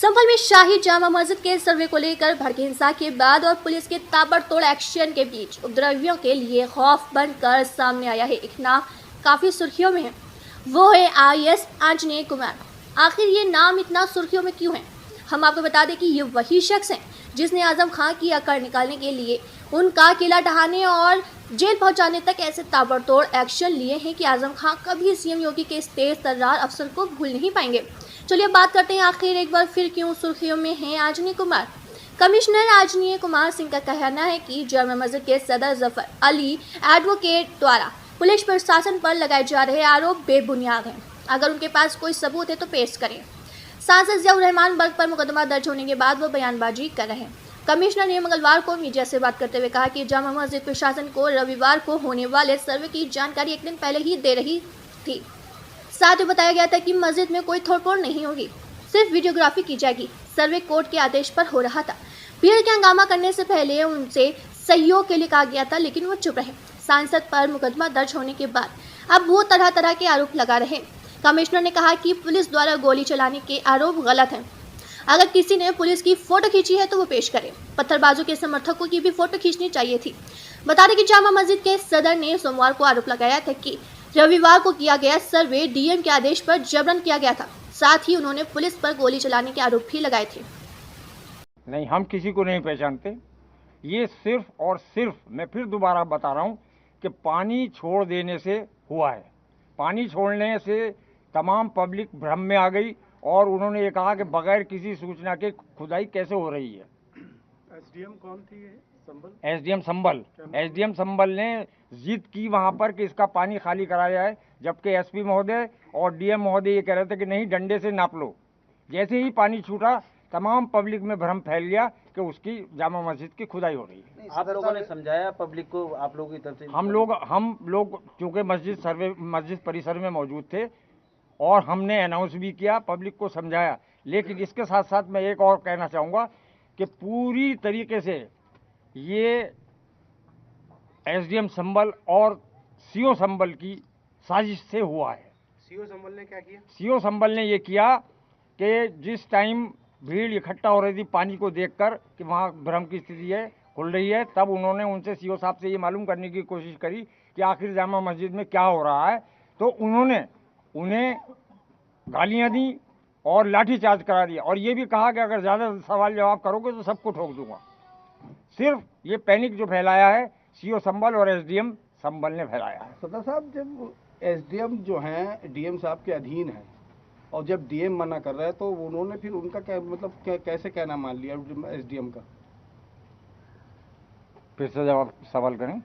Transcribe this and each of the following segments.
संभल में शाही जामा मस्जिद के सर्वे को लेकर भड़की हिंसा के बाद और पुलिस के ताबड़तोड़ एक्शन के बीच उपद्रवियों के लिए खौफ बनकर सामने आया है एक नाम काफी सुर्खियों में है। वो है आईएएस आंजनेय कुमार। आखिर ये नाम इतना सुर्खियों में क्यों है? हम आपको बता दें कि ये वही शख्स है जिसने आजम खान की अकड़ निकालने के लिए उनका किला ढहाने और जेल पहुंचाने तक ऐसे ताबड़तोड़ एक्शन लिए हैं कि आजम खान कभी सीएम योगी के इस तेज तर्रार अफसर को भूल नहीं पाएंगे। चलिए बात करते हैं आखिर एक बार फिर क्यों सुर्खियों में हैं आंजनेय कुमार। कमिश्नर आंजनेय कुमार सिंह का कहना है कि जामा मस्जिद के सदर जफर अली एडवोकेट द्वारा पुलिस प्रशासन पर लगाए जा रहे आरोप बेबुनियाद हैं। अगर उनके पास कोई सबूत है तो पेश करें। सांसद जियाउर रहमान बर्ग पर मुकदमा दर्ज होने के बाद वो बयानबाजी कर रहे हैं। कमिश्नर ने मंगलवार को मीडिया से बात करते हुए कहा कि जामा मस्जिद प्रशासन को रविवार को होने वाले सर्वे की जानकारी एक दिन पहले ही दे रही थी। साथ ही बताया गया था कि मस्जिद में कोई तोड़फोड़ नहीं होगी, सिर्फ वीडियोग्राफी की जाएगी। सर्वे कोर्ट के आदेश पर हो रहा था। भीड़ के हंगामा करने से पहले उनसे सहयोग के लिए कहा गया था, लेकिन वो चुप रहे। सांसद पर मुकदमा दर्ज होने के बाद अब वो तरह तरह के आरोप लगा रहे। कमिश्नर ने कहा कि पुलिस द्वारा गोली चलाने के आरोप गलत हैं। अगर किसी ने पुलिस की फोटो खींची है तो वो पेश करे। पत्थरबाजों के समर्थकों की भी फोटो खींचनी चाहिए थी। बता दें कि जामा मस्जिद के सदर ने सोमवार को आरोप लगाया था कि रविवार को किया गया सर्वे डीएम के आदेश पर जबरन किया गया था। साथ ही उन्होंने पुलिस पर गोली चलाने के आरोप भी लगाए थे। नहीं, हम किसी को नहीं पहचानते। ये सिर्फ और सिर्फ, मैं फिर दोबारा बता रहा हूँ कि पानी छोड़ देने से हुआ है। पानी छोड़ने से तमाम पब्लिक भ्रम में आ गई और उन्होंने ये कहा कि बगैर किसी सूचना के खुदाई कैसे हो रही है। एसडीएम कौन थी? एसडीएम संभल ने जिद की वहाँ पर कि इसका पानी खाली कराया है, जबकि एसपी महोदय और डीएम महोदय ये कह रहे थे कि नहीं, डंडे से नाप लो। जैसे ही पानी छूटा तमाम पब्लिक में भ्रम फैल गया कि उसकी जामा मस्जिद की खुदाई हो रही है। आप लोगों ने समझाया पब्लिक को, आप लोगों की तरफ से? हम लोग चूँकि मस्जिद परिसर में मौजूद थे और हमने अनाउंस भी किया, पब्लिक को समझाया। लेकिन इसके साथ साथ मैं एक और कहना चाहूँगा कि पूरी तरीके से ये एसडीएम संभल और सीओ संभल की साजिश से हुआ है। सीओ संभल ने क्या किया? सीओ संभल ने ये किया कि जिस टाइम भीड़ इकट्ठा हो रही थी पानी को देखकर कि वहाँ भ्रम की स्थिति है, खुल रही है, तब उन्होंने उनसे सीओ साहब से ये मालूम करने की कोशिश करी कि आखिर जामा मस्जिद में क्या हो रहा है। तो उन्होंने उन्हें गालियाँ दी और लाठीचार्ज करा दिया और ये भी कहा कि अगर ज़्यादा सवाल जवाब करोगे तो सबको ठोक दूंगा। सिर्फ ये पैनिक जो फैलाया है सीओ संभल और एसडीएम संभल ने फैलाया है। सदर साहब, जब एसडीएम जो हैं डीएम साहब के अधीन है और जब डीएम मना कर रहा है तो उन्होंने फिर उनका क्या मतलब कैसे कहना मान लिया एसडीएम का? फिर से जवाब सवाल करें।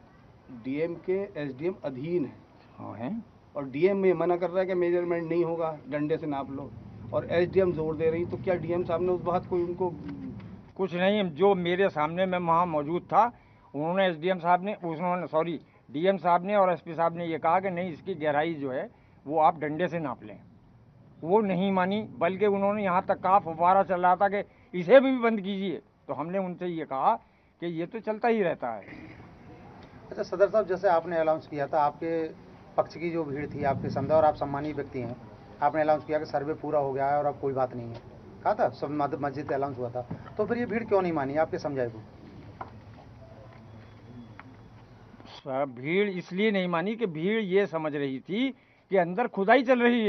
डीएम के एसडीएम अधीन है। हाँ हैं। और डीएम में मना कर रहा है कि मेजरमेंट नहीं होगा, डंडे से नाप लो, और एसडीएम जोर दे रही। तो क्या डीएम साहब ने उस बात को उनको कुछ नहीं, जो मेरे सामने मैं वहाँ मौजूद था, उन्होंने डीएम साहब ने और एसपी साहब ने ये कहा कि नहीं, इसकी गहराई जो है वो आप डंडे से नाप लें। वो नहीं मानी, बल्कि उन्होंने यहाँ तक कहा, फव्वारा चल रहा था कि इसे भी बंद कीजिए। तो हमने उनसे ये कहा कि ये तो चलता ही रहता है। अच्छा सदर साहब, जैसे आपने अनाउंस किया था, आपके पक्ष की जो भीड़ थी आपके समझा और आप सम्मानीय व्यक्ति हैं, आपने अनाउंस किया कि सर्वे पूरा हो गया है और अब कोई बात नहीं है, कहा था, सब मस्जिद अनाउंस हुआ था, तो फिर ये भीड़ क्यों नहीं मानी आपके समझाए को? भीड़ इसलिए नहीं मानी कि भीड़ ये समझ रही थी कि अंदर खुदाई चल रही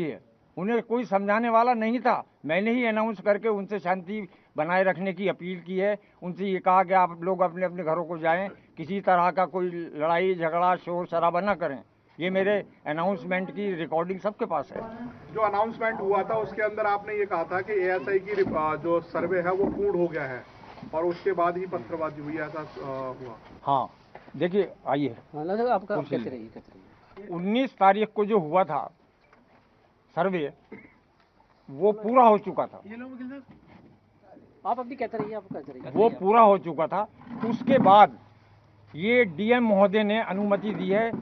है। उन्हें कोई समझाने वाला नहीं था। मैंने ही अनाउंस करके उनसे शांति बनाए रखने की अपील की है। उनसे ये कहा कि आप लोग अपने अपने घरों को जाएं, किसी तरह का कोई लड़ाई झगड़ा शोर शराबा न करें। ये मेरे अनाउंसमेंट की रिकॉर्डिंग सबके पास है। जो अनाउंसमेंट हुआ था उसके अंदर आपने ये कहा था कि एएसआई की जो सर्वे है वो पूर्ण हो गया है और उसके बाद ही पत्थरबाजी हुई, ऐसा हुआ? हाँ, देखिए, आइए, आपका 19 तारीख को जो हुआ था सर्वे, वो पूरा हो चुका था। आप अभी कहते रहिए, वो पूरा हो चुका था। उसके बाद ये डीएम महोदय ने अनुमति दी है।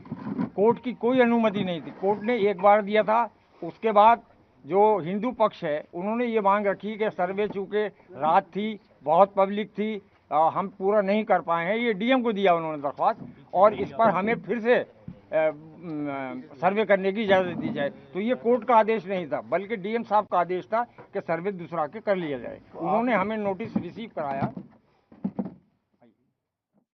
कोर्ट की कोई अनुमति नहीं थी, कोर्ट ने एक बार दिया था। उसके बाद जो हिंदू पक्ष है उन्होंने ये मांग रखी कि सर्वे चूँकि रात थी, बहुत पब्लिक थी, हम पूरा नहीं कर पाए हैं। ये डीएम को दिया उन्होंने दरख्वास्त, और इस पर हमें फिर से सर्वे करने की इजाज़त दी जाए। तो ये कोर्ट का आदेश नहीं था, बल्कि डीएम साहब का आदेश था कि सर्वे दूसरा के कर लिया जाए। उन्होंने हमें नोटिस रिसीव कराया